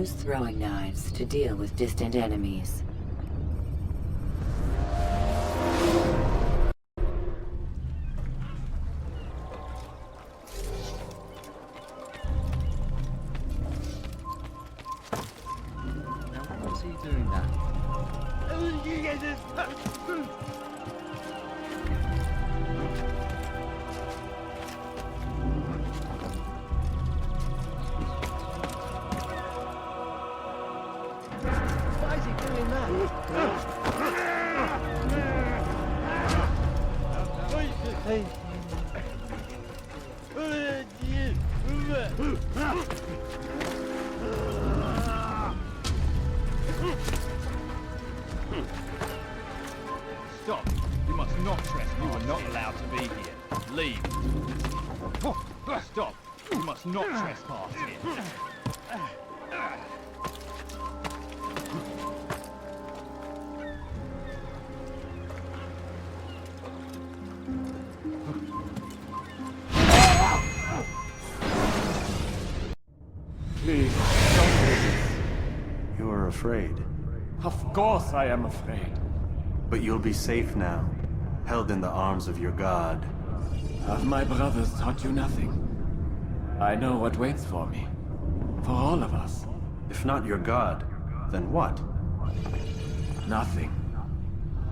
use throwing knives to deal with distant enemies. What's he doing that? Why is he doing that? Hey. Stop! You must not trespass. You are not allowed to be here. Leave. Stop! You must not trespass here. Please, don't do this. You are afraid, Of course I am afraid. but you'll be safe now, held in the arms of your god. Have my brothers taught you nothing? I know what waits for me. For all of us. If not your god, then what? Nothing.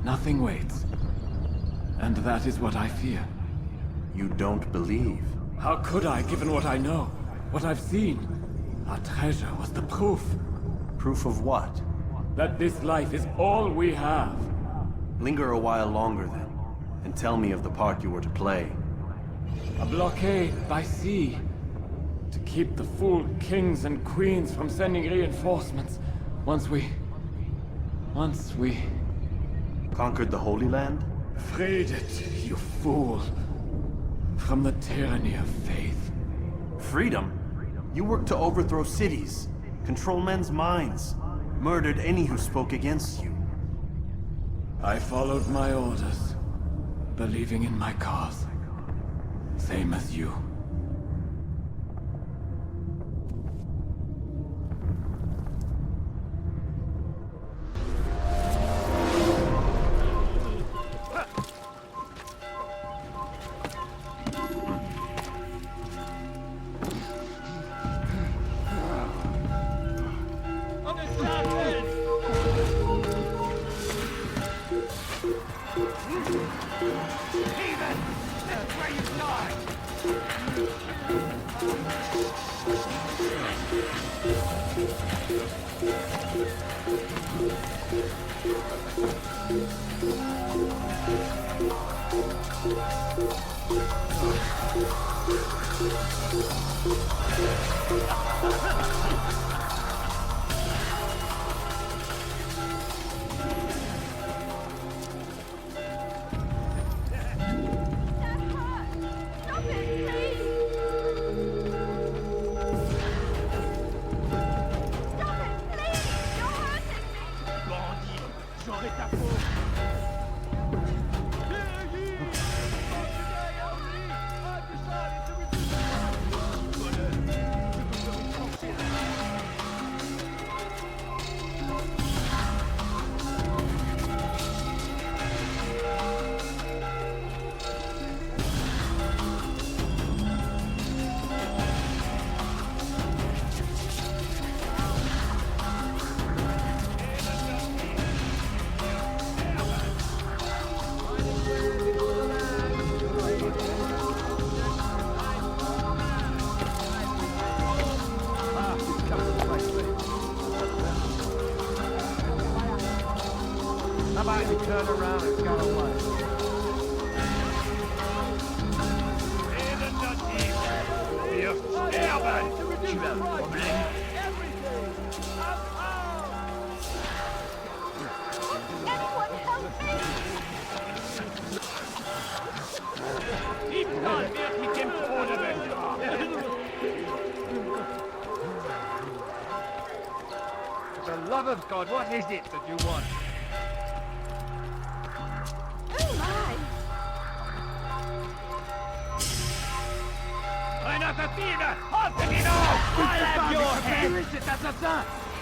Nothing waits. And that is what I fear. You don't believe. How could I, given what I know? What I've seen? Our treasure was the proof. Proof of what? That this life is all we have. Linger a while longer then, and tell me of the part you were to play. A blockade by sea. To keep the fool kings and queens from sending reinforcements. Once we... Conquered the Holy Land? freed it, you fool. From the tyranny of faith. Freedom? You worked to overthrow cities, control men's minds, murdered any who spoke against you. I followed my orders, believing in my cause. Same as you. Turn around and go away. For the love of God, what is it that you want? I'll have your head! C'est assassin!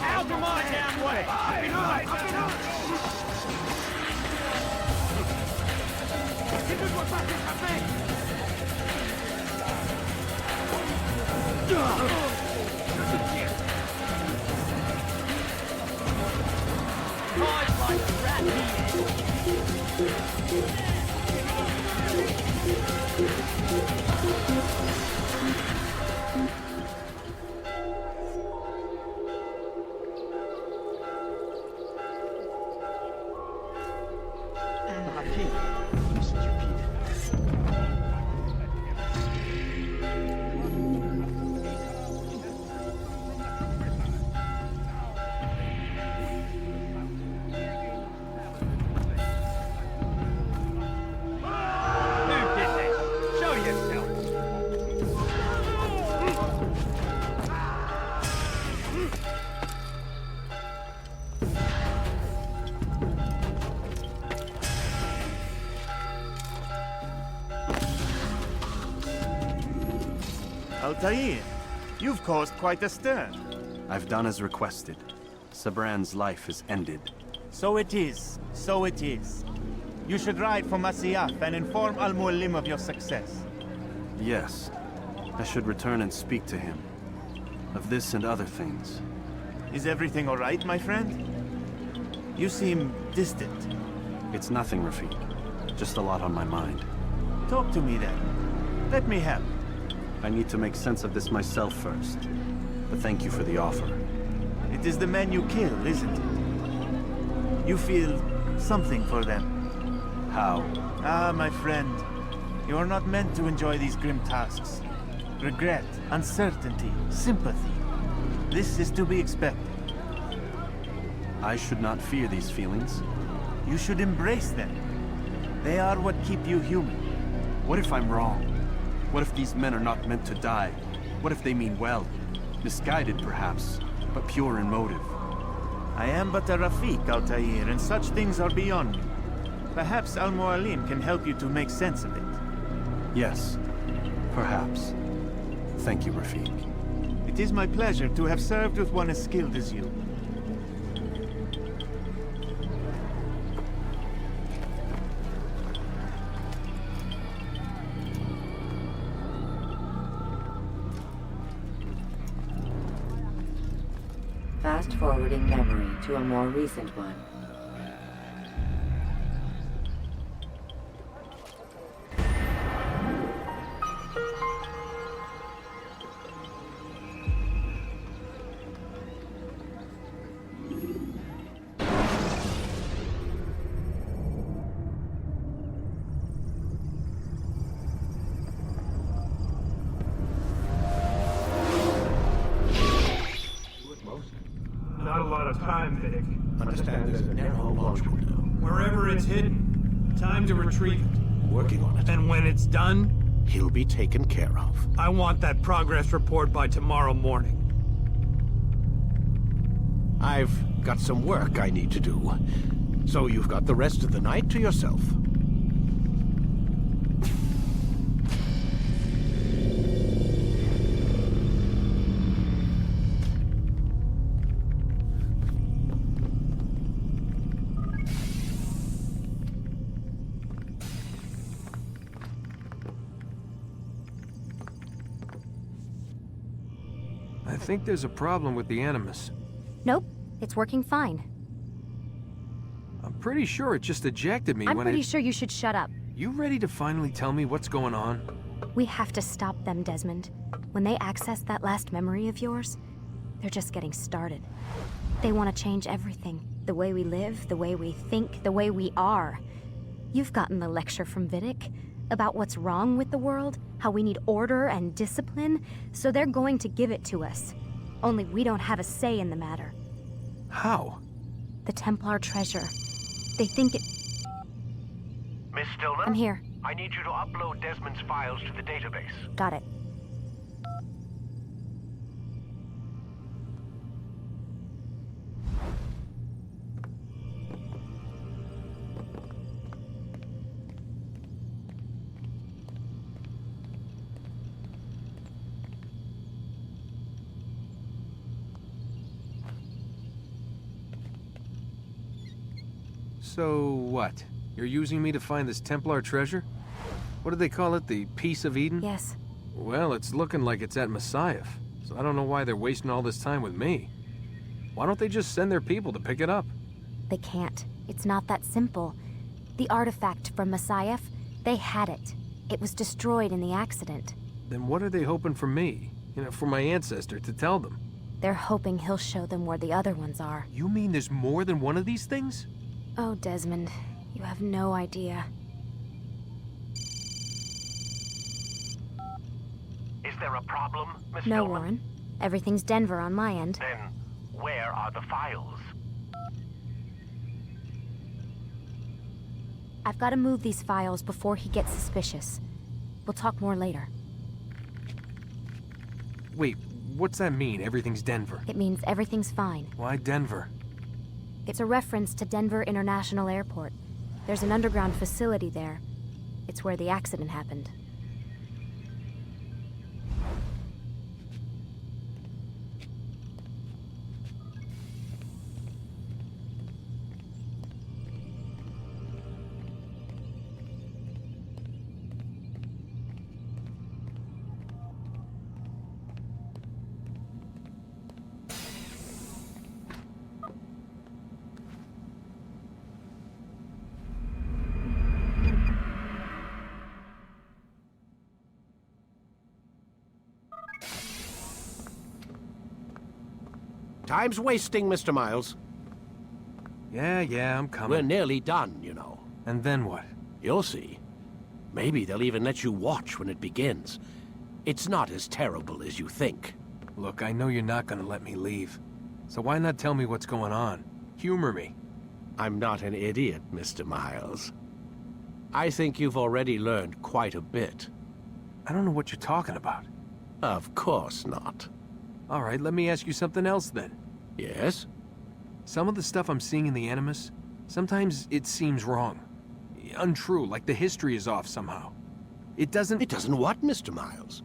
Out of my damn way! Hard like a rat meat. Who did this? Show yourself. Altair, you've caused quite a stir. I've done as requested. Sabran's life is ended. So it is. So it is. You should ride for Masyaf and inform Al-Mualim of your success. Yes. I should return and speak to him. Of this and other things. Is everything all right, my friend? You seem distant. It's nothing, Rafik. Just a lot on my mind. Talk to me then. Let me help. I need to make sense of this myself first. But thank you for the offer. It is the men you kill, isn't it? You feel something for them. How? Ah, my friend. You are not meant to enjoy these grim tasks. Regret, uncertainty, sympathy. This is to be expected. I should not fear these feelings. You should embrace them. They are what keep you human. What if I'm wrong? What if these men are not meant to die? What if they mean well? Misguided, perhaps, but pure in motive. I am but a Rafik, Altair, and such things are beyond me. Perhaps Al-Mualim can help you to make sense of it. Yes, perhaps. Thank you, Rafik. It is my pleasure to have served with one as skilled as you. Fast-forwarding memory to a more recent one. Not a lot of time, Vidic. Understand there's a narrow launch window. Wherever it's hidden, time to retrieve it. Working on it. And when it's done, He'll be taken care of. I want that progress report by tomorrow morning. I've got some work I need to do. So you've got the rest of the night to yourself. I think there's a problem with the Animus. Nope, it's working fine. I'm pretty sure it just ejected me I'm when pretty sure you should shut up. You ready to finally tell me what's going on? We have to stop them, Desmond. When they access that last memory of yours, they're just getting started. They want to change everything. The way we live, the way we think, the way we are. You've gotten the lecture from Vidic about what's wrong with the world, how we need order and discipline, so they're going to give it to us. Only we don't have a say in the matter. How? The Templar treasure. They think it... Miss Stillman? I'm here. I need you to upload Desmond's files to the database. Got it. So what? You're using me to find this Templar treasure? What do they call it? The Peace of Eden? Yes. Well, it's looking like it's at Messiah, so I don't know why they're wasting all this time with me. Why don't they just send their people to pick it up? They can't. It's not that simple. The artifact from Messiah, they had it. It was destroyed in the accident. Then what are they hoping for me? You know, for my ancestor to tell them? They're hoping he'll show them where the other ones are. You mean there's more than one of these things? Oh, Desmond, you have no idea. Is there a problem, Miss No, Stillman? Warren. Everything's Denver on my end. Then, where are the files? I've got to move these files before he gets suspicious. We'll talk more later. Wait, what's that mean, everything's Denver? It means everything's fine. Why Denver? It's a reference to Denver International Airport. There's an underground facility there. It's where the accident happened. Time's wasting, Mr. Miles. Yeah, I'm coming. We're nearly done, you know. And then what? You'll see. Maybe they'll even let you watch when it begins. It's not as terrible as you think. Look, I know you're not gonna let me leave. So why not tell me what's going on? Humor me. I'm not an idiot, Mr. Miles. I think you've already learned quite a bit. I don't know what you're talking about. Of course not. All right, let me ask you something else then. Yes? Some of the stuff I'm seeing in the Animus, sometimes it seems wrong. Untrue, like the history is off somehow. It doesn't... It doesn't what, Mr. Miles?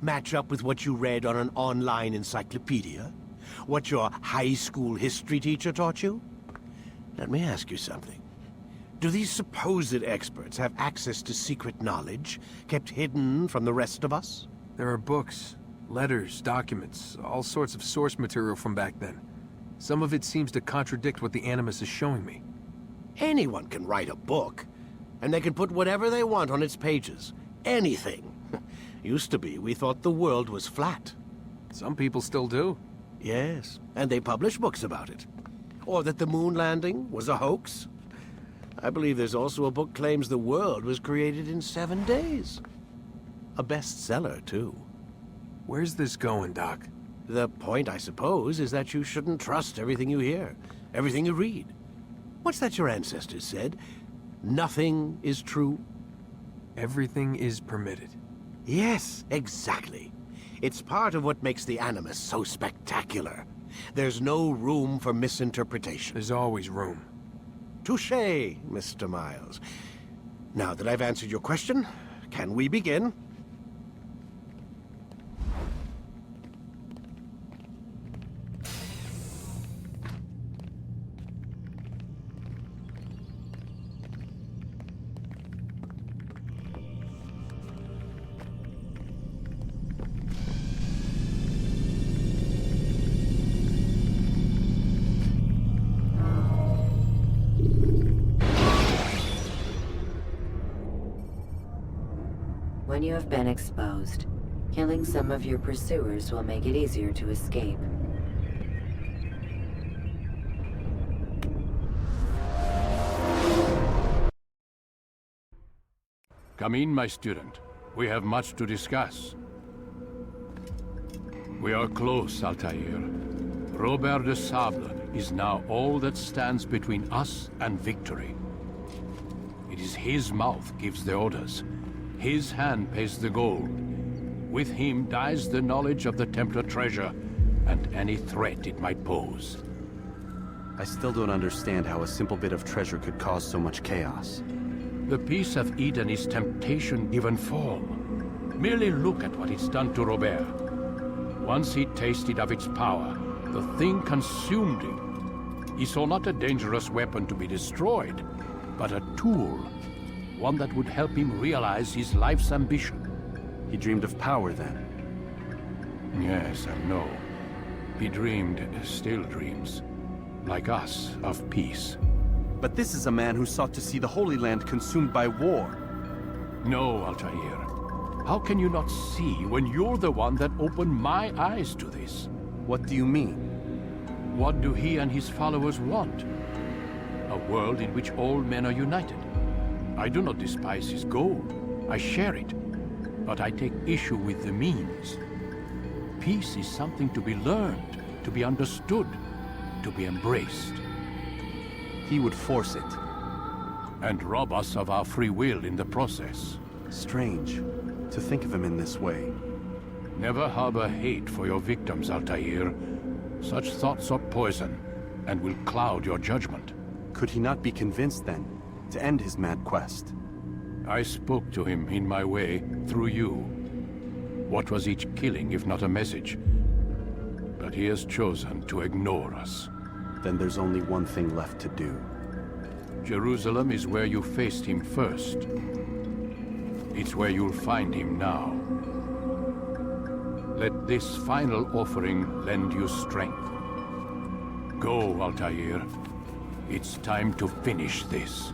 Match up with what you read on an online encyclopedia? What your high school history teacher taught you? Let me ask you something. Do these supposed experts have access to secret knowledge kept hidden from the rest of us? There are books, letters, documents, all sorts of source material from back then. Some of it seems to contradict what the Animus is showing me. Anyone can write a book, and they can put whatever they want on its pages. Anything. Used to be, we thought the world was flat. Some people still do. Yes, and they publish books about it. Or that the moon landing was a hoax. I believe there's also a book claims the world was created in 7 days. A bestseller, too. Where's this going, Doc? The point, I suppose, is that you shouldn't trust everything you hear, everything you read. What's that your ancestors said? Nothing is true? Everything is permitted. Yes, exactly. It's part of what makes the Animus so spectacular. There's no room for misinterpretation. There's always room. Touché, Mr. Miles. Now that I've answered your question, can we begin? When you have been exposed, killing some of your pursuers will make it easier to escape. Come in, my student. We have much to discuss. We are close, Altair. Robert de Sable is now all that stands between us and victory. It is his mouth gives the orders. His hand pays the gold. With him dies the knowledge of the Templar treasure and any threat it might pose. I still don't understand how a simple bit of treasure could cause so much chaos. The Peace of Eden is temptation given form. Merely look at what it's done to Robert. Once he tasted of its power, the thing consumed him. he saw not a dangerous weapon to be destroyed, but a tool. One that would help him realize his life's ambition. He dreamed of power then? Yes and no. He dreamed, still dreams, like us, of peace. But this is a man who sought to see the Holy Land consumed by war. No, Altair. How can you not see when you're the one that opened my eyes to this? What do you mean? What do he and his followers want? A world in which all men are united. I do not despise his goal. I share it. But I take issue with the means. Peace is something to be learned, to be understood, to be embraced. He would force it. And rob us of our free will in the process. Strange, to think of him in this way. Never harbor hate for your victims, Altair. Such thoughts are poison, and will cloud your judgment. Could he not be convinced, then, to end his mad quest? I spoke to him in my way, through you. What was each killing if not a message? But he has chosen to ignore us. Then there's only one thing left to do. Jerusalem is where you faced him first. It's where you'll find him now. Let this final offering lend you strength. Go, Altair. It's time to finish this.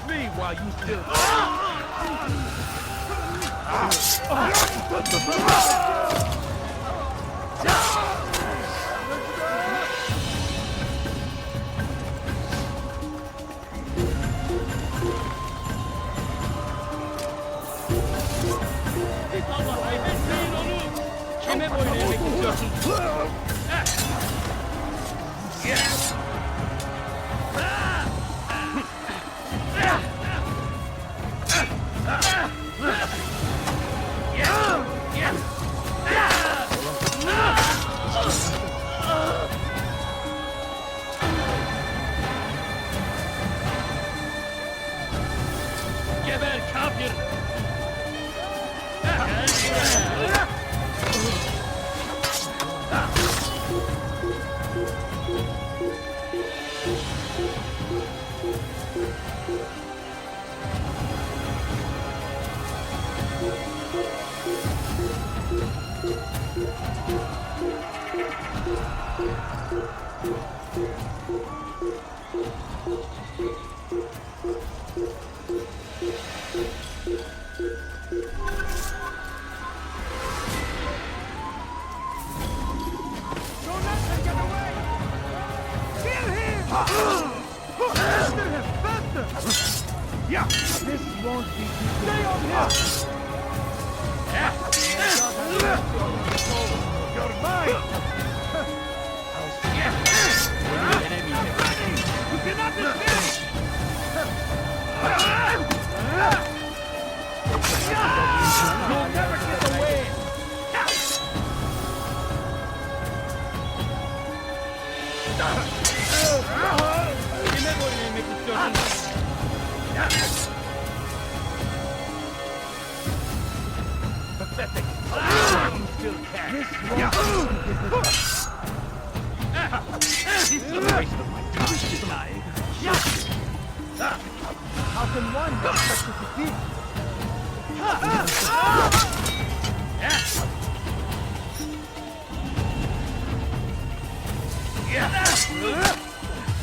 Me while you still. Kime boyun eğmek istiyorsun? Geber kafir!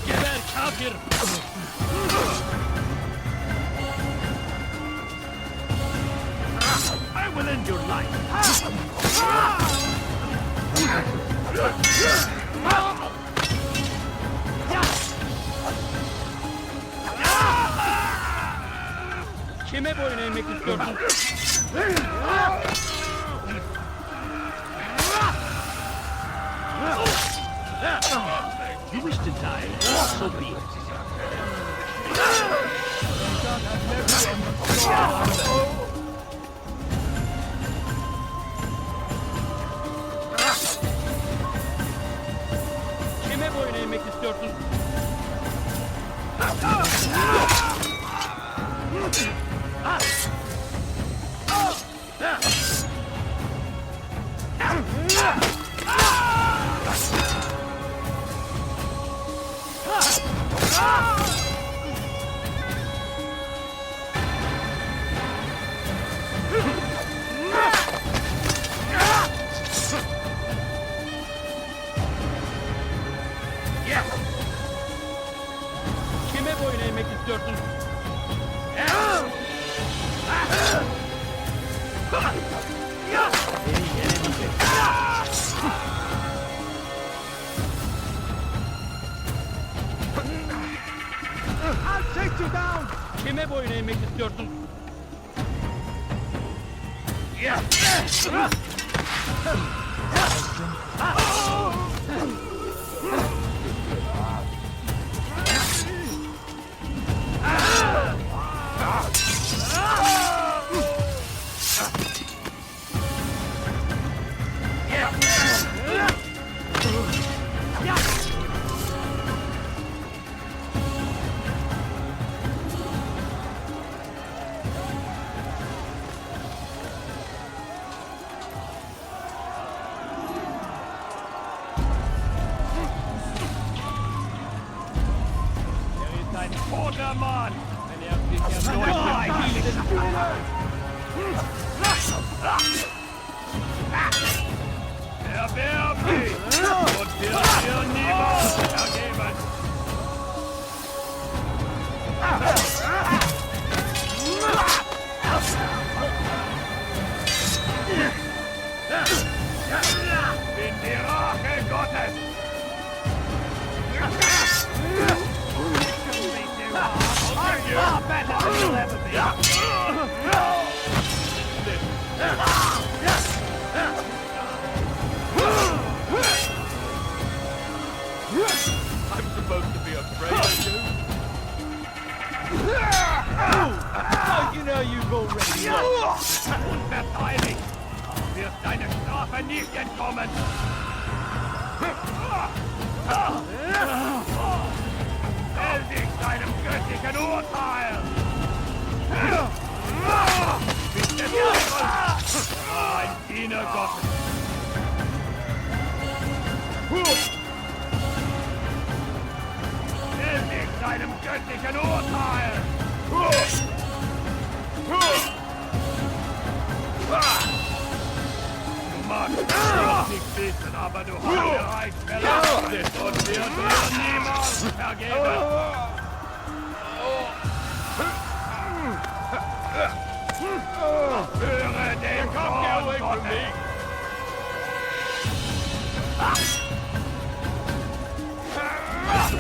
Geber kafir! I will end your life! Kime boyun eğmek istiyorsun? You wish to die, so be it. Kime boyun eğmek istiyorsun? Kime boyun eğmek istiyorsun? I'll take you down. Kime boyun eğmek istiyorsun? Vordermann! Erwerb mich! Und wird dir niemals vergeben! Bin die Rache Gottes! I'm supposed to be afraid of you? You know you've already lost. Unverteidigt! Wirst deine Strafe nicht entkommen! Stell dich deinem göttlichen Urteil! Bist des Teufels! Ein Diener Gottes! Stell dich deinem göttlichen Urteil! Du magst es nicht wissen, aber du hast bereits verlassen und wird dir niemals vergeben! Höre den Gott Gottes!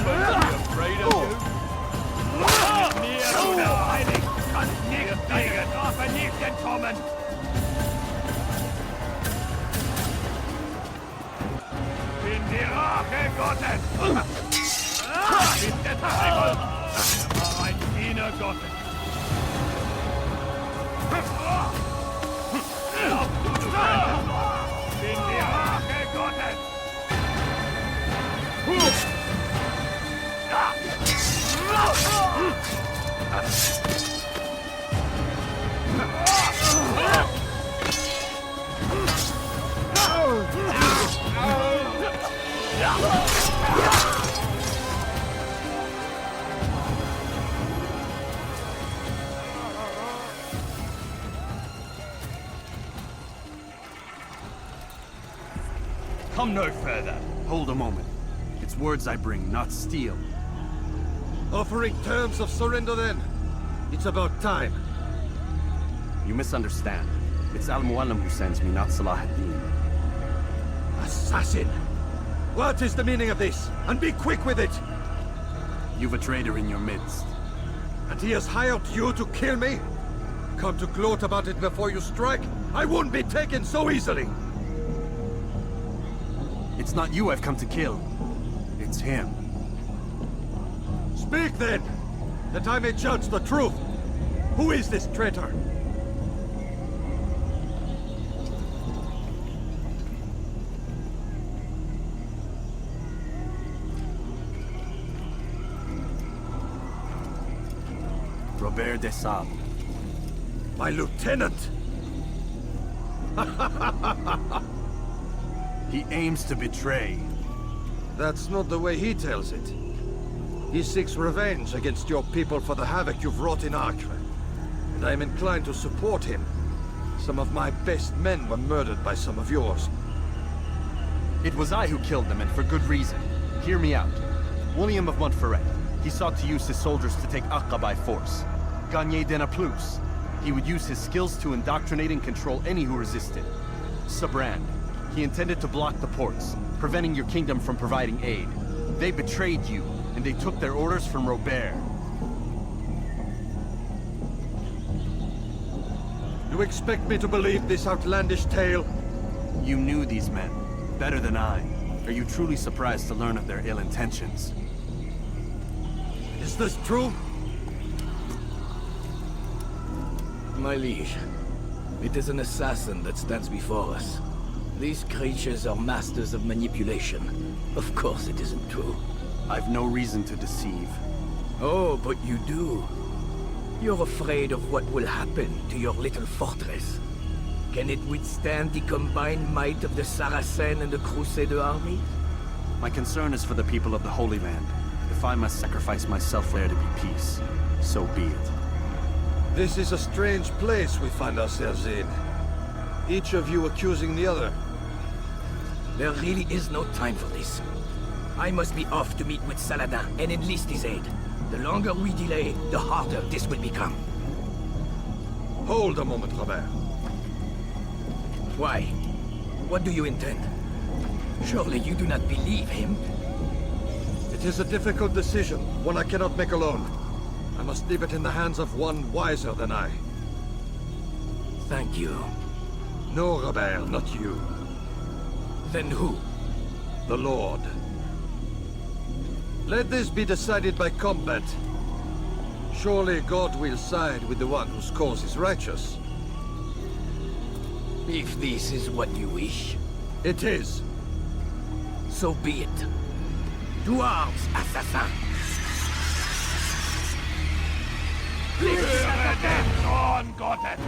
Afraid of you? Mir, du der Heilig, kannst nicht deine Strafe nicht entkommen! Bin die Rache Gottes! Bist des Teufels! War ein Diener Gottes! Glaubst du, du könntest? Bin die Rache Gottes! Come no further. Hold a moment. It's words I bring, not steel. Offering terms of surrender then. It's about time. You misunderstand. It's Al-Mualim who sends me, not Salah ad-Din. Assassin! What is the meaning of this? And be quick with it! You've a traitor in your midst. And he has hired you to kill me? Come to gloat about it before you strike? I won't be taken so easily! It's not you I've come to kill. It's him. Speak then, that I may judge the truth. Who is this traitor? Robert de Sable. My lieutenant! He aims to betray. That's not the way he tells it. He seeks revenge against your people for the havoc you've wrought in Acre. And I am inclined to support him. Some of my best men were murdered by some of yours. It was I who killed them, and for good reason. Hear me out. William of Montferrat. He sought to use his soldiers to take Acre by force. Gagné de Naplouse. He would use his skills to indoctrinate and control any who resisted. Sabrand. He intended to block the ports, preventing your kingdom from providing aid. They betrayed you, and they took their orders from Robert. You expect me to believe this outlandish tale? You knew these men, better than I. Are you truly surprised to learn of their ill intentions? Is this true? My liege, it is an assassin that stands before us. These creatures are masters of manipulation. Of course it isn't true. I've no reason to deceive. Oh, but you do. You're afraid of what will happen to your little fortress. Can it withstand the combined might of the Saracen and the Crusader army? My concern is for the people of the Holy Land. If I must sacrifice myself there to be peace, so be it. This is a strange place we find ourselves in. Each of you accusing the other. There really is no time for this. I must be off to meet with Saladin and enlist his aid. The longer we delay, the harder this will become. Hold a moment, Robert. Why? What do you intend? Surely you do not believe him? It is a difficult decision, one I cannot make alone. I must leave it in the hands of one wiser than I. Thank you. No, Robert, not you. Then who? The Lord. Let this be decided by combat. Surely God will side with the one whose cause is righteous. If this is what you wish. It is. So be it. To arms, assassin! On Gottes!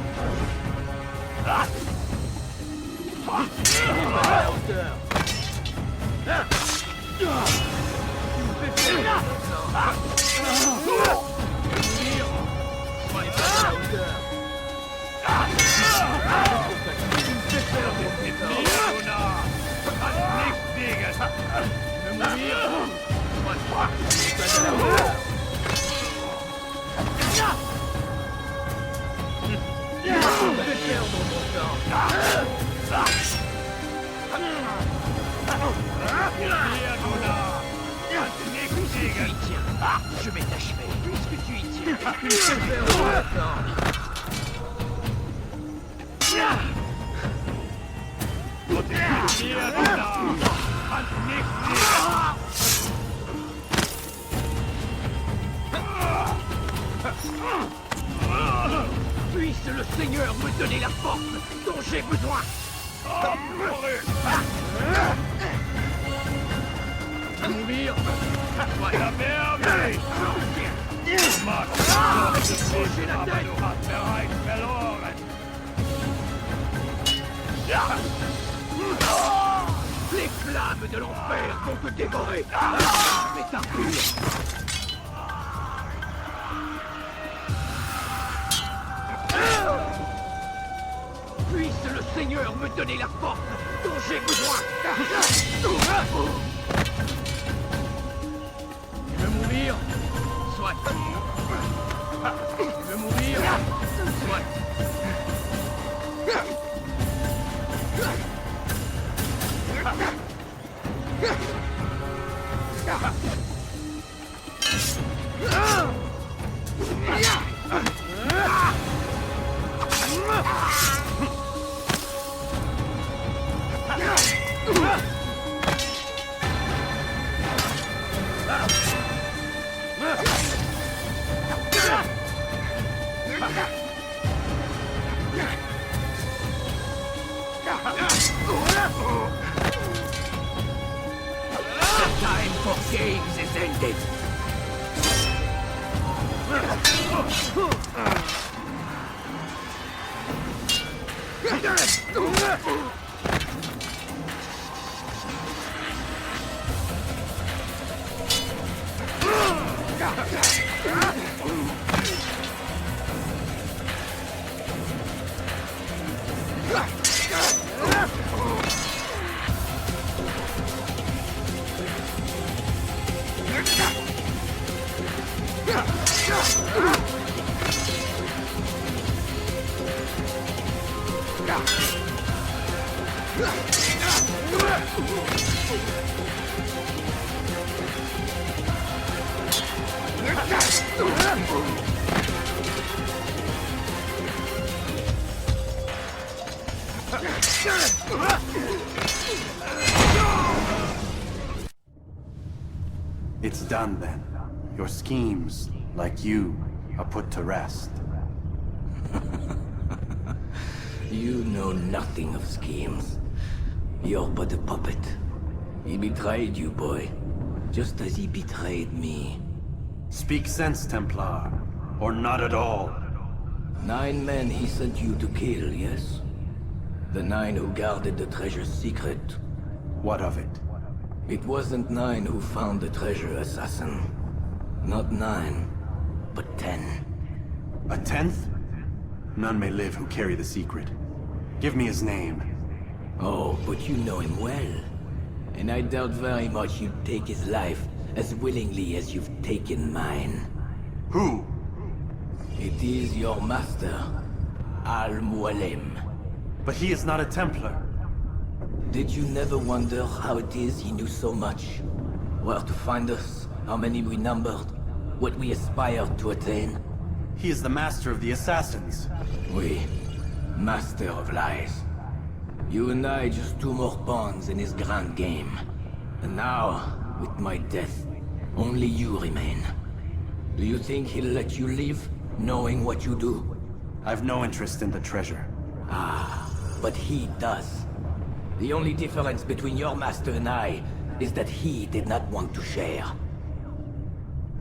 Je vais t'achever, puisque tu y tiens. Puisse le Seigneur me donner la force dont j'ai besoin. Mourir. La merveille! Les flammes de l'enfer vont te dévorer. Je vais t'arpuler. Puisse le Seigneur me donner la force dont j'ai besoin. Tu veux mourir? Soit. Tu veux mourir? Soit. The time for games is ended. It's done then. Your schemes, like you, are put to rest. You know nothing of schemes. You're but a puppet. He betrayed you, boy. Just as he betrayed me. Speak sense, Templar. Or not at all. 9 men he sent you to kill, yes? The 9 who guarded the treasure's secret. What of it? It wasn't 9 who found the treasure, assassin. Not 9, but 10. A 10th? None may live who carry the secret. Give me his name. Oh, but you know him well. And I doubt very much you'd take his life as willingly as you've taken mine. Who? It is your master, Al-Mualim. But he is not a Templar. Did you never wonder how it is he knew so much? Where to find us, how many we numbered, what we aspired to attain? He is the master of the assassins. Oui, master of lies. You and I just 2 more pawns in his grand game. And now, with my death, only you remain. Do you think he'll let you live, knowing what you do? I've no interest in the treasure. Ah, but he does. The only difference between your master and I is that he did not want to share.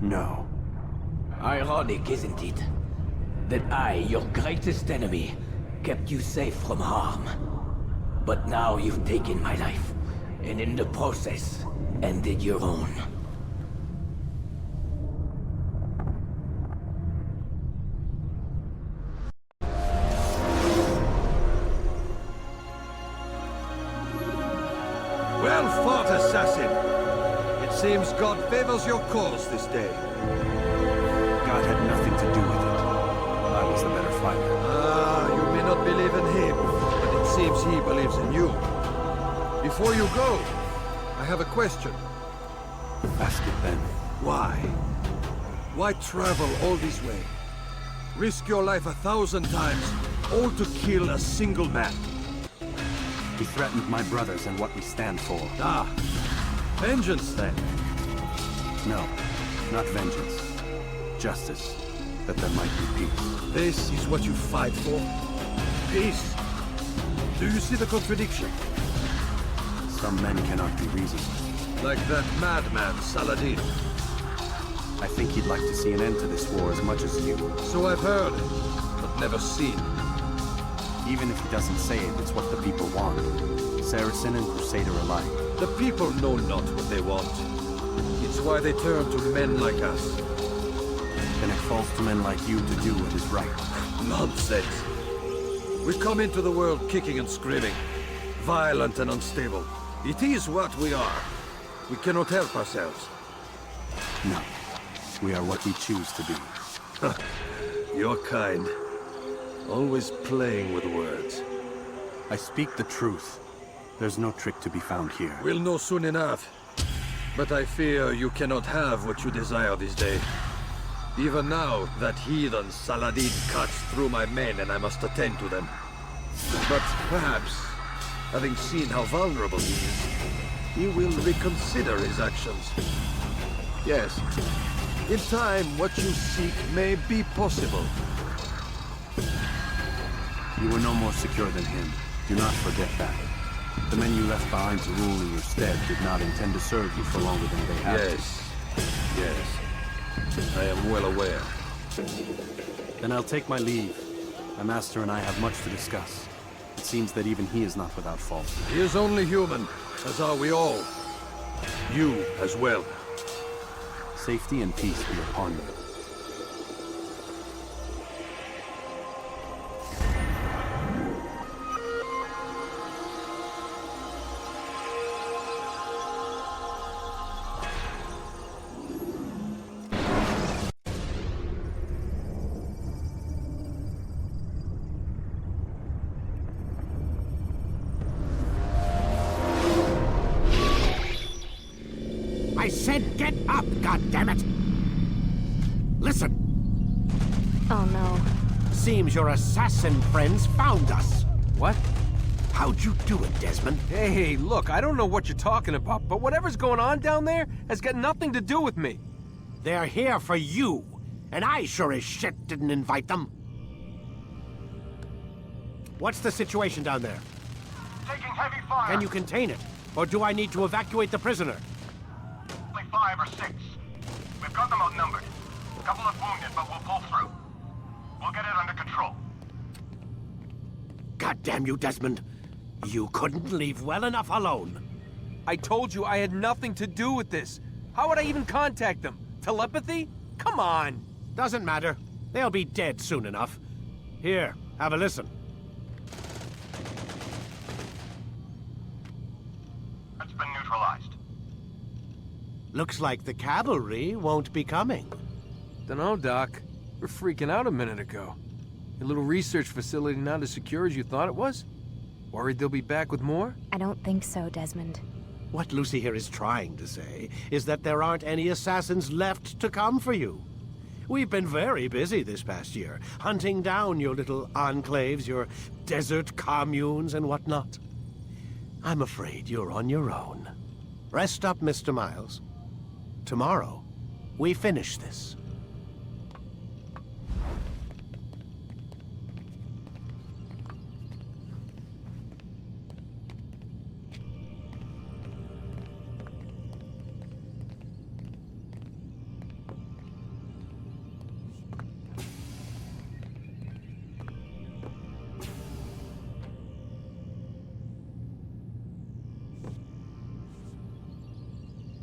No. Ironic, isn't it? That I, your greatest enemy, kept you safe from harm. But now you've taken my life, and in the process, ended your own. Well fought, assassin. It seems God favors your cause this day. God had nothing to do with it. I was the better fighter. Ah, you may not believe in him, but it seems he believes in you. Before you go, I have a question. Ask it then. Why? Why travel all this way? Risk your life 1,000 times, all to kill a single man. He threatened my brothers and what we stand for. Ah, vengeance then? No, not vengeance. Justice, that there might be peace. This is what you fight for? Peace? Do you see the contradiction? Some men cannot be reasoned. Like that madman, Saladin. I think he'd like to see an end to this war as much as you. So I've heard, but never seen. Even if he doesn't say it, it's what the people want. Saracen and Crusader alike. The people know not what they want. It's why they turn to men like us. Then it falls to men like you to do what is right. Nonsense. We come into the world kicking and screaming, violent and unstable. It is what we are. We cannot help ourselves. No. We are what we choose to be. Your kind. Always playing with words. I speak the truth. There's no trick to be found here. We'll know soon enough. But I fear you cannot have what you desire this day. Even now, that heathen Saladin cuts through my men and I must attend to them. But perhaps, having seen how vulnerable he is, he will reconsider his actions. Yes, in time, what you seek may be possible. You were no more secure than him. Do not forget that. The men you left behind to rule in your stead did not intend to serve you for longer than they have. Yes, yes. I am well aware. Then I'll take my leave. My master and I have much to discuss. It seems that even he is not without fault. He is only human, as are we all. You as well. Safety and peace be upon you. I said get up, goddammit! Listen! Oh no. Seems your assassin friends found us. What? How'd you do it, Desmond? Hey, look, I don't know what you're talking about, but whatever's going on down there has got nothing to do with me. They're here for you, and I sure as shit didn't invite them. What's the situation down there? Taking heavy fire. Can you contain it? Or do I need to evacuate the prisoner? Only 5 or 6. We've got them outnumbered. A couple of wounded, but we'll pull through. We'll get it under control. God damn you, Desmond. You couldn't leave well enough alone. I told you I had nothing to do with this. How would I even contact them? Telepathy? Come on. Doesn't matter. They'll be dead soon enough. Here, have a listen. It's been neutralized. Looks like the cavalry won't be coming. Dunno, Doc. We're freaking out a minute ago. Your little research facility not as secure as you thought it was? Worried they'll be back with more? I don't think so, Desmond. What Lucy here is trying to say is that there aren't any assassins left to come for you. We've been very busy this past year, hunting down your little enclaves, your desert communes and whatnot. I'm afraid you're on your own. Rest up, Mr. Miles. Tomorrow, we finish this.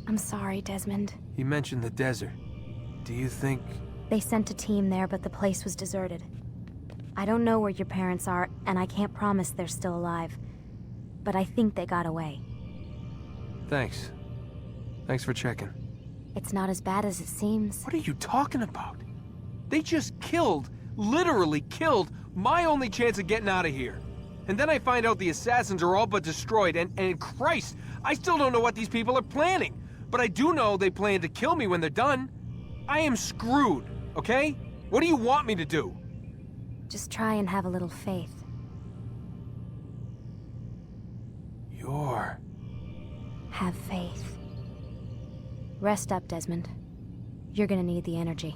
I'm sorry, Desmond. You mentioned the desert. Do you think... They sent a team there, but the place was deserted. I don't know where your parents are, and I can't promise they're still alive. But I think they got away. Thanks. Thanks for checking. It's not as bad as it seems. What are you talking about? They just killed, literally killed, my only chance of getting out of here. And then I find out the assassins are all but destroyed, and Christ, I still don't know what these people are planning. But I do know they plan to kill me when they're done. I am screwed, okay? What do you want me to do? Just try and have a little faith. Have faith. Rest up, Desmond. You're gonna need the energy.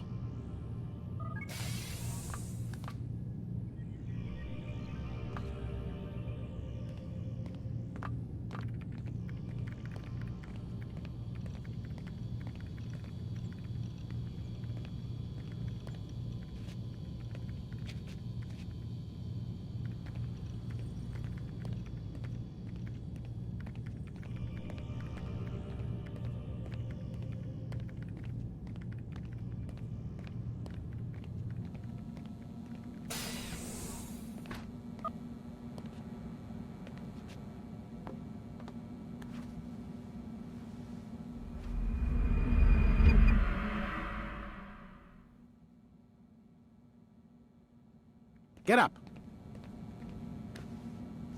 Get up.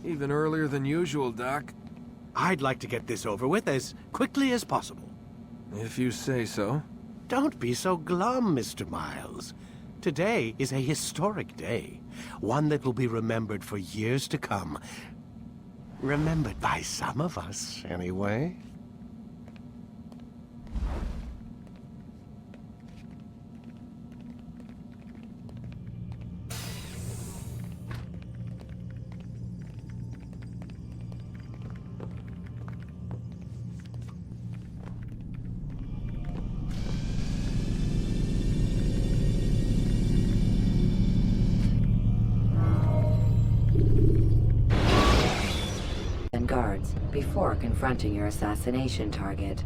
Even earlier than usual, Doc. I'd like to get this over with as quickly as possible. If you say so. Don't be so glum, Mr. Miles. Today is a historic day. One that will be remembered for years to come. Remembered by some of us, anyway. Guards before confronting your assassination target.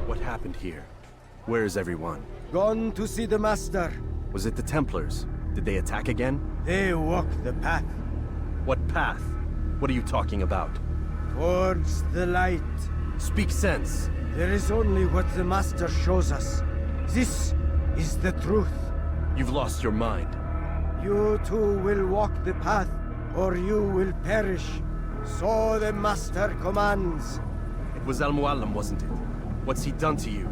What happened here? Where is everyone? Gone to see the Master. Was it the Templars? Did they attack again? They walk the path. What path? What are you talking about? Towards the light. Speak sense. There is only what the Master shows us. This is the truth. You've lost your mind. You too will walk the path, or you will perish. So the Master commands. It was Al-Mualim, wasn't it? What's he done to you?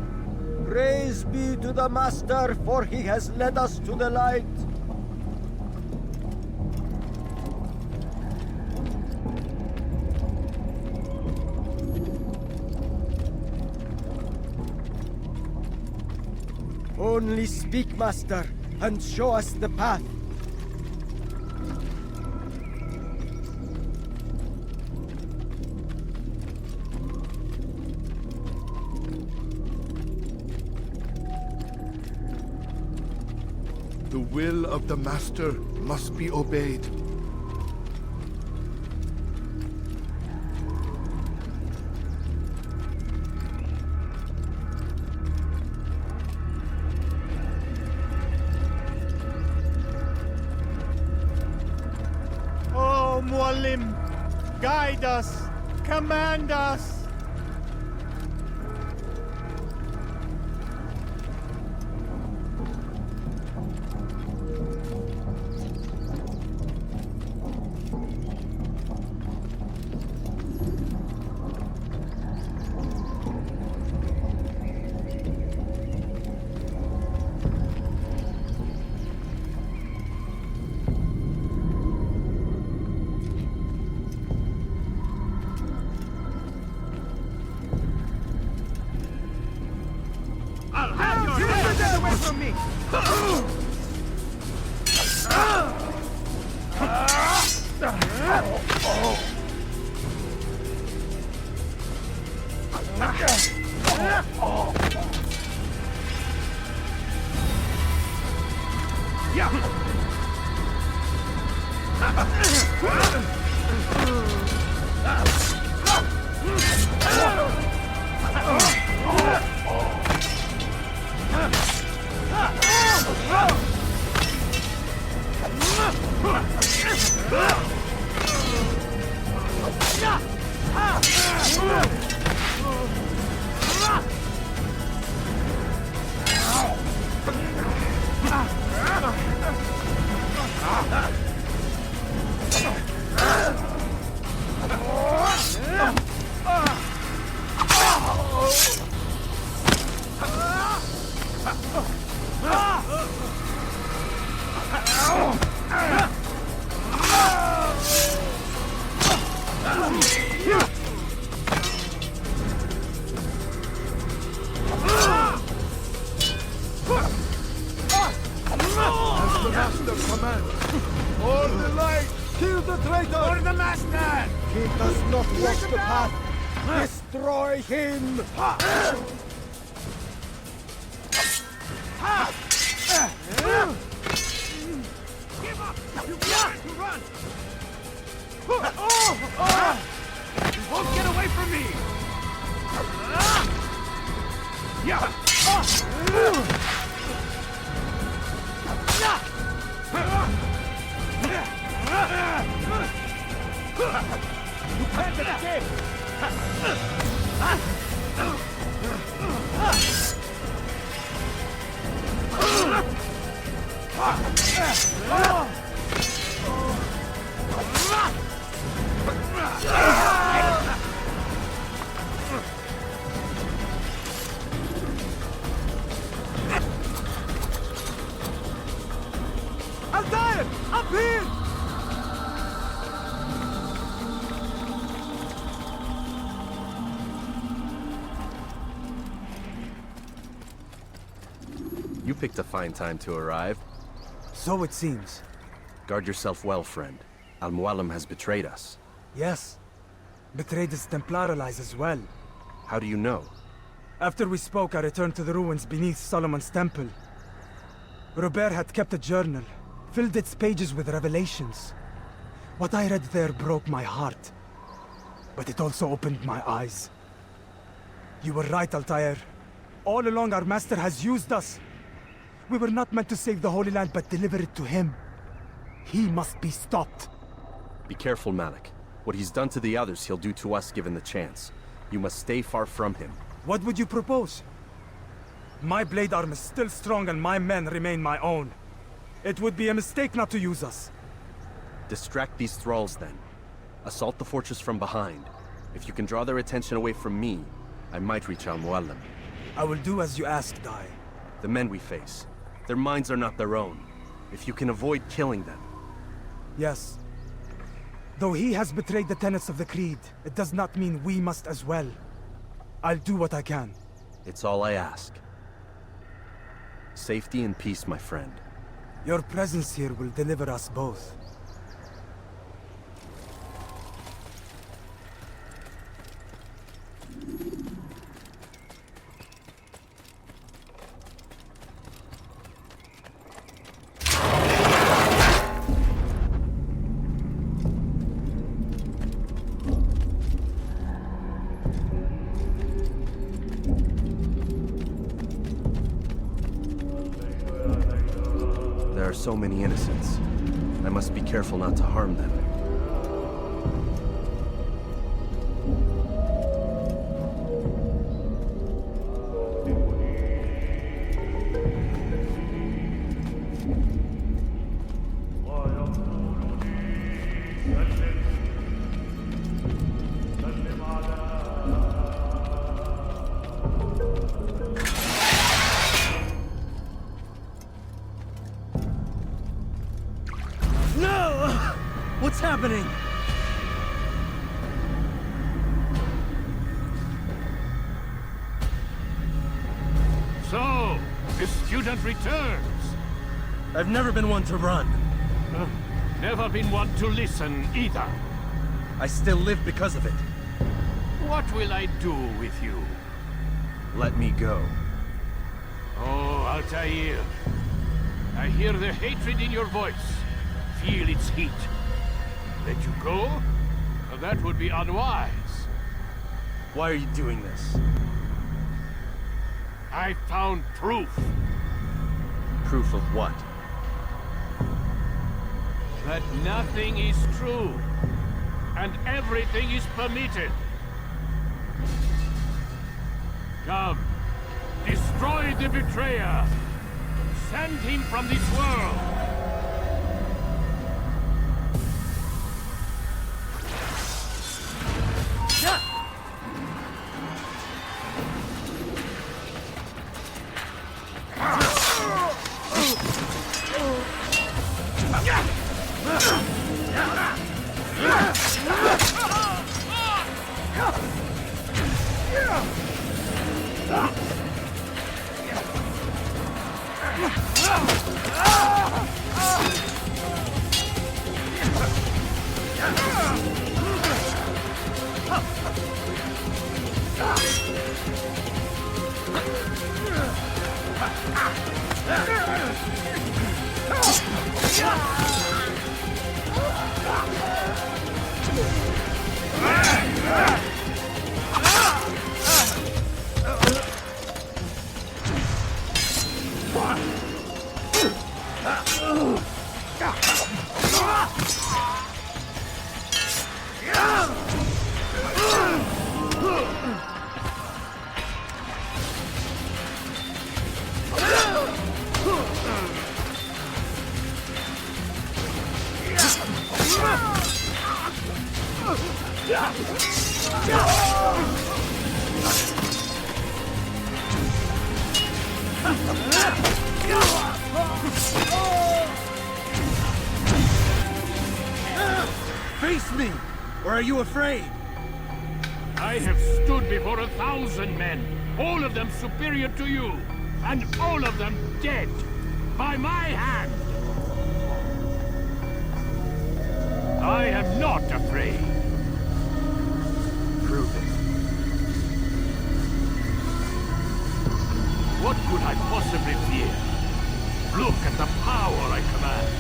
Praise be to the Master, for he has led us to the light. Only speak, Master, and show us the path. The will of the Master must be obeyed. Guide us! Command us! You picked a fine time to arrive. So it seems. Guard yourself well, friend. Al-Mualim has betrayed us. Yes. Betrayed his Templar allies as well. How do you know? After we spoke, I returned to the ruins beneath Solomon's temple. Robert had kept a journal, filled its pages with revelations. What I read there broke my heart. But it also opened my eyes. You were right, Altair. All along our master has used us. We were not meant to save the Holy Land, but deliver it to him. He must be stopped. Be careful, Malik. What he's done to the others, he'll do to us given the chance. You must stay far from him. What would you propose? My blade arm is still strong and my men remain my own. It would be a mistake not to use us. Distract these thralls, then. Assault the fortress from behind. If you can draw their attention away from me, I might reach Al-Mualim. I will do as you ask, Dai. The men we face, their minds are not their own. If you can avoid killing them. Yes. Though he has betrayed the tenets of the Creed, it does not mean we must as well. I'll do what I can. It's all I ask. Safety and peace, my friend. Your presence here will deliver us both. There are so many innocents. I must be careful not to harm them. happening? So, the student returns. I've never been one to run. Never been one to listen either. I still live because of it. What will I do with you? Let me go. Oh, Altair. I hear the hatred in your voice. Feel its heat. Let you go? Well, that would be unwise. Why are you doing this? I found proof. Proof of what? That nothing is true. And everything is permitted. Come. Destroy the betrayer. Send him from this world. Face me! Or are you afraid? I have stood before 1,000 men, all of them superior to you, and all of them dead, by my hand. I am not afraid. Prove it. What could I possibly fear? Look at the power I command.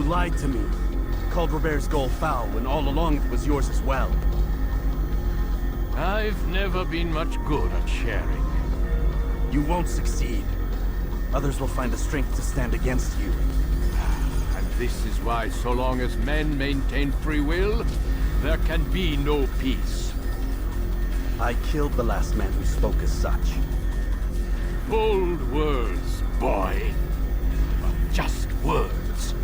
Lied to me. Called Robert's goal foul when all along it was yours as well. I've never been much good at sharing. You won't succeed. Others will find the strength to stand against you. And this is why, so long as men maintain free will, there can be no peace. I killed the last man who spoke as such. Bold words, boy. But just words.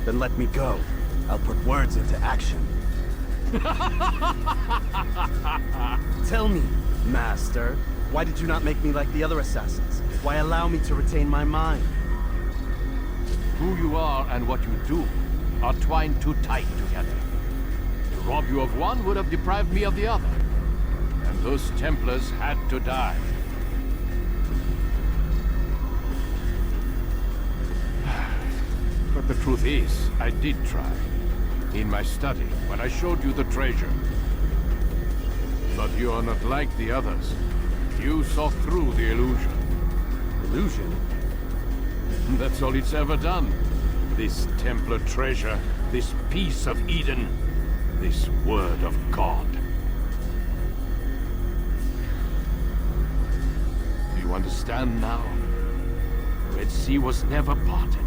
Then let me go. I'll put words into action. Tell me, Master, why did you not make me like the other assassins? Why allow me to retain my mind? Who you are and what you do are twined too tight together. To rob you of one would have deprived me of the other. And those Templars had to die. But the truth is, I did try. In my study, when I showed you the treasure. But you are not like the others. You saw through the illusion. Illusion? That's all it's ever done. This Templar treasure, this piece of Eden, this word of God. Do you understand now? The Red Sea was never parted.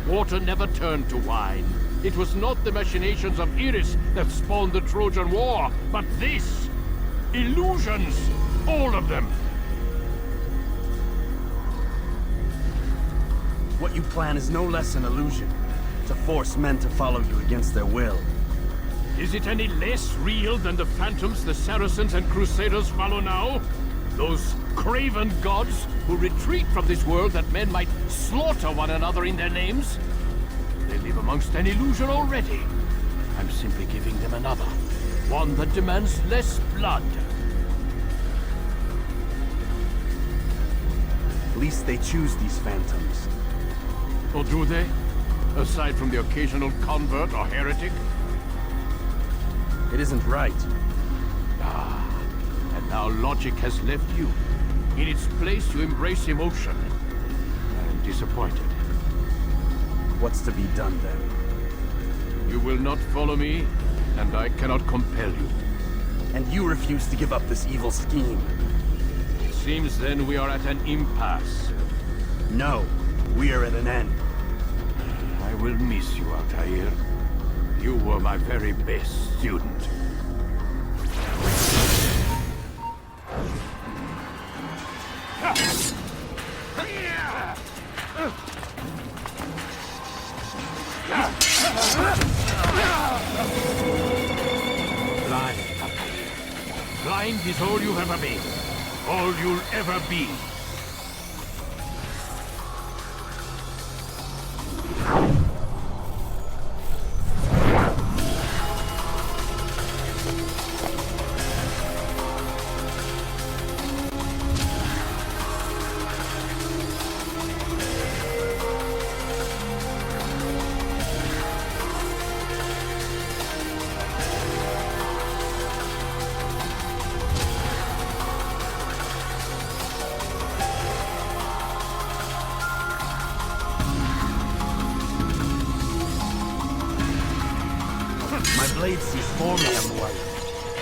Water never turned to wine. It was not the machinations of Iris that spawned the Trojan War, but this! Illusions! All of them! What you plan is no less an illusion. To force men to follow you against their will. Is it any less real than the phantoms the Saracens and Crusaders follow now? Those craven gods who retreat from this world that men might slaughter one another in their names? They live amongst an illusion already. I'm simply giving them another. One that demands less blood. At least they choose these phantoms. Or do they? Aside from the occasional convert or heretic? It isn't right. Ah, and now logic has left you. In its place, you embrace emotion. I'm disappointed. What's to be done then? You will not follow me, and I cannot compel you. And you refuse to give up this evil scheme. It seems then we are at an impasse. No, we are at an end. I will miss you, Altair. You were my very best student. Blind, Altair. Blind is all you've ever been. All you'll ever be. My blade sees for me on the light.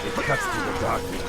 It cuts through the darkness.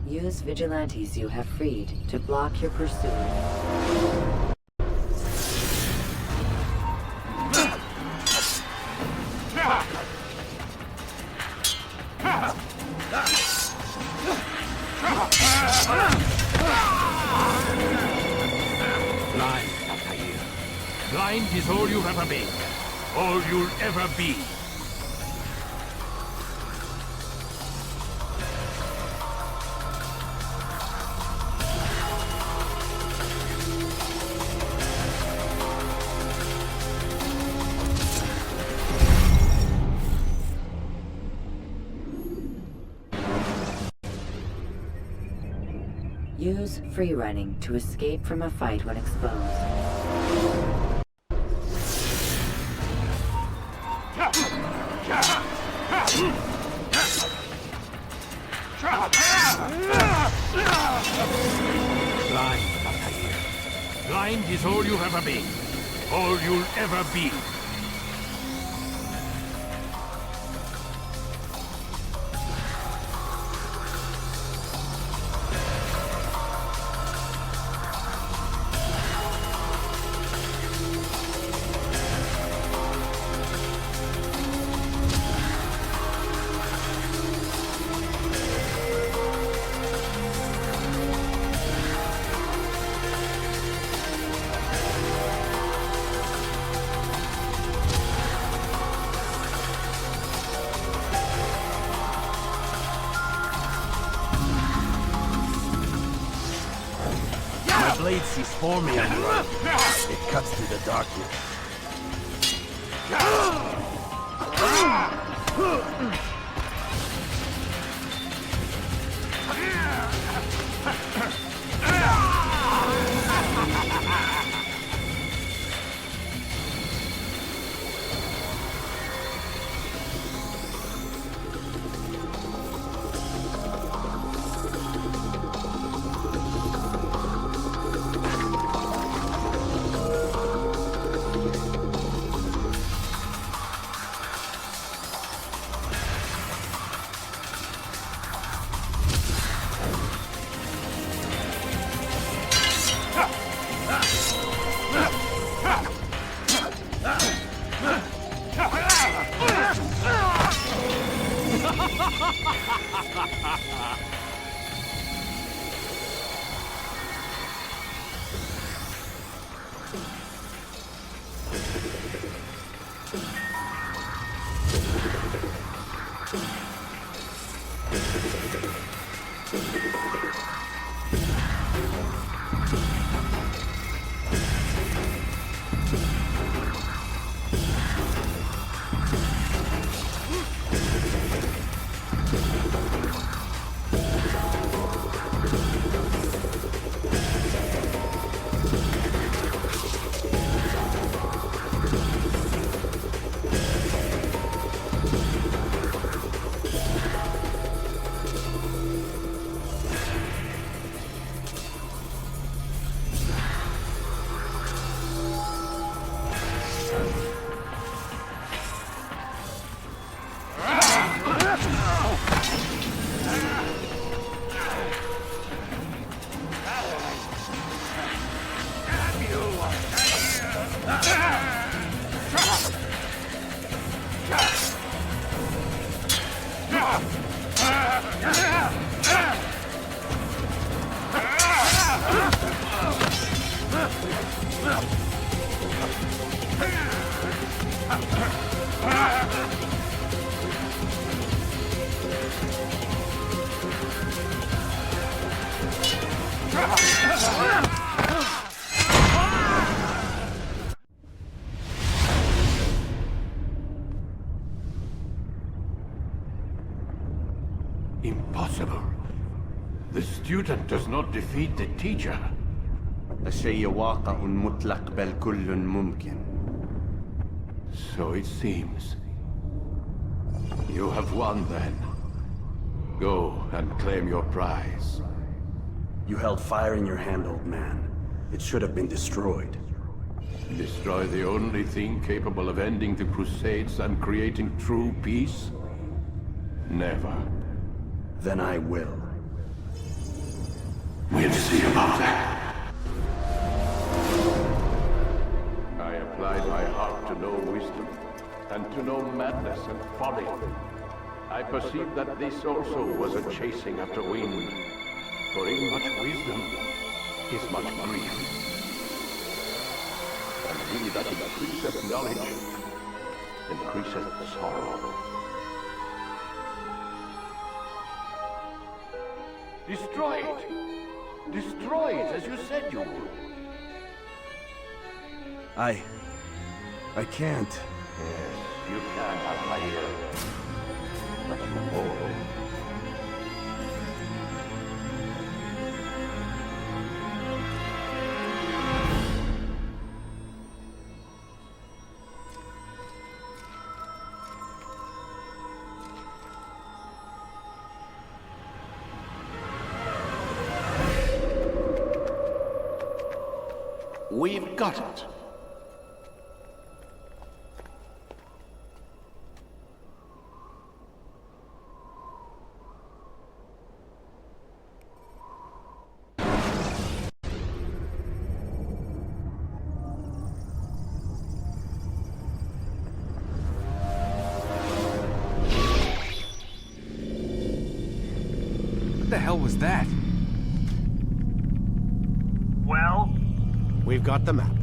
Use vigilantes you have freed to block your pursuer. Blind, Altair. Blind is all you've ever been. All you'll ever be. Use free running to escape from a fight when exposed. ever be. All you'll ever be. My blade sees for me on the right. It cuts through the darkness. Impossible. The student does not defeat the teacher. الشيء واقع مطلق بل كل ممكن. So it seems. You have won then. Go and claim your prize. You held fire in your hand, old man. It should have been destroyed. Destroy the only thing capable of ending the Crusades and creating true peace? Never. Then I will. We'll see about that. I applied my heart to know wisdom, and to know madness and folly. I perceived that this also was a chasing after wind. For in much wisdom is much grief. And he that increaseth knowledge increaseth sorrow. Destroy it! Destroy it, as you said you would. I can't. Yes, you can have my ear. But you won't. We've got it. What the hell was that? Well? We've got the map.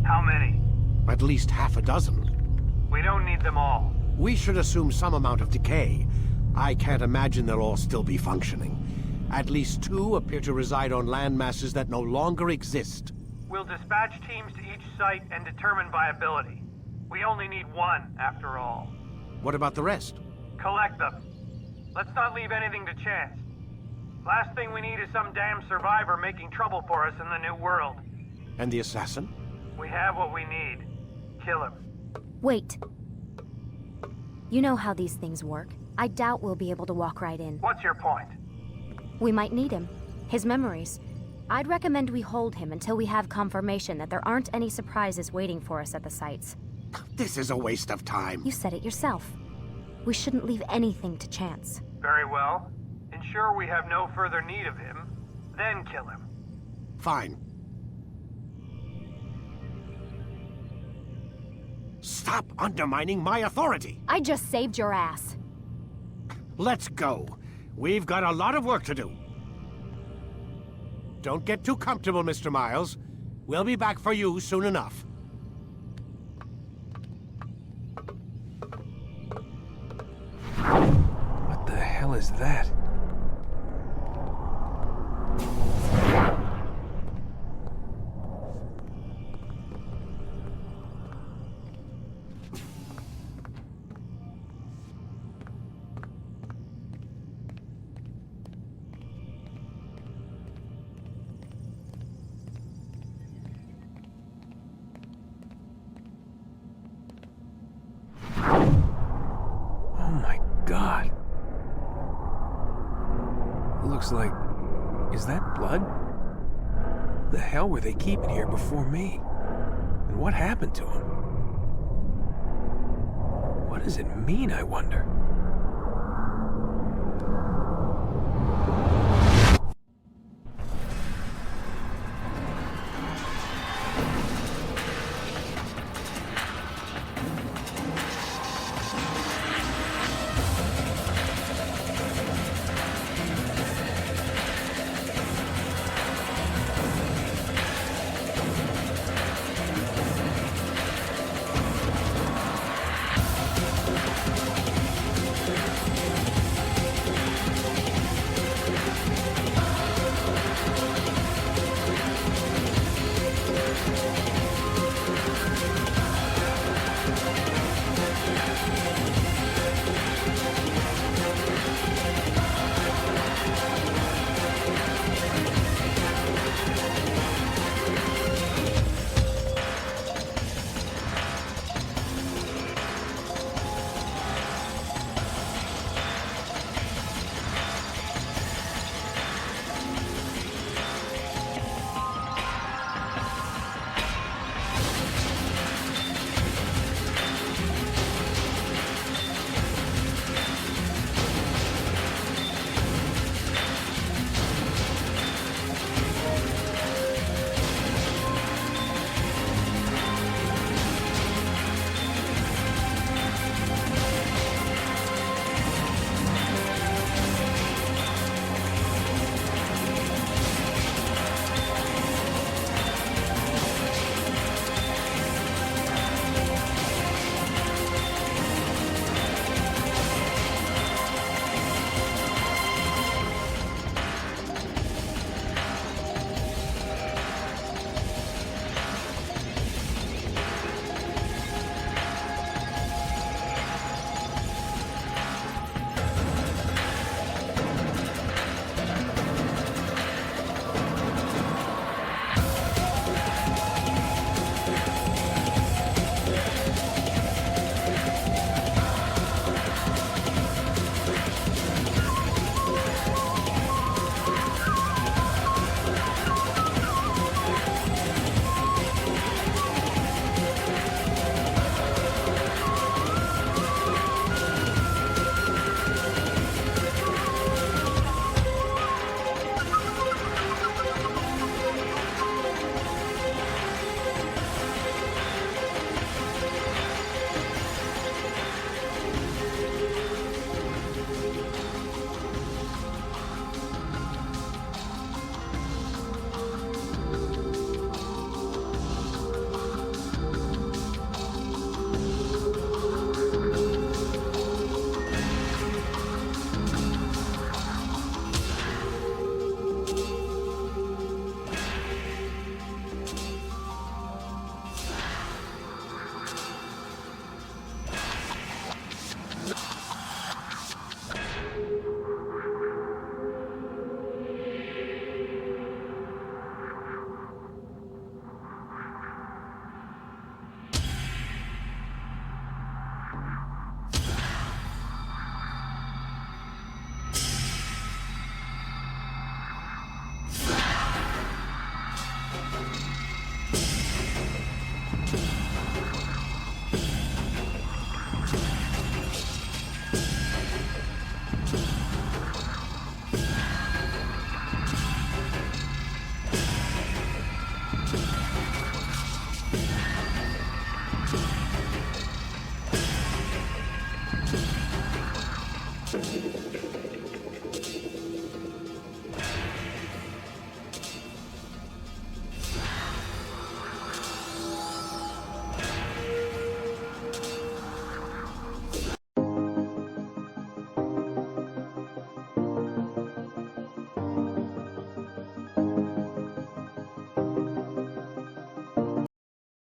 How many? At least half a dozen. We don't need them all. We should assume some amount of decay. I can't imagine they'll all still be functioning. At least 2 appear to reside on land masses that no longer exist. We'll dispatch teams to each site and determine viability. We only need 1, after all. What about the rest? Collect them. Let's not leave anything to chance. Last thing we need is some damn survivor making trouble for us in the new world. And the assassin? We have what we need. Kill him. Wait. You know how these things work. I doubt we'll be able to walk right in. What's your point? We might need him. His memories. I'd recommend we hold him until we have confirmation that there aren't any surprises waiting for us at the sites. This is a waste of time. You said it yourself. We shouldn't leave anything to chance. Very well. Ensure we have no further need of him, then kill him. Fine. Stop undermining my authority! I just saved your ass. Let's go. We've got a lot of work to do. Don't get too comfortable, Mr. Miles. We'll be back for you soon enough. What the hell is that? God. It looks like... Is that blood? The hell were they keeping here before me? And what happened to him? What does it mean, I wonder? Thank you.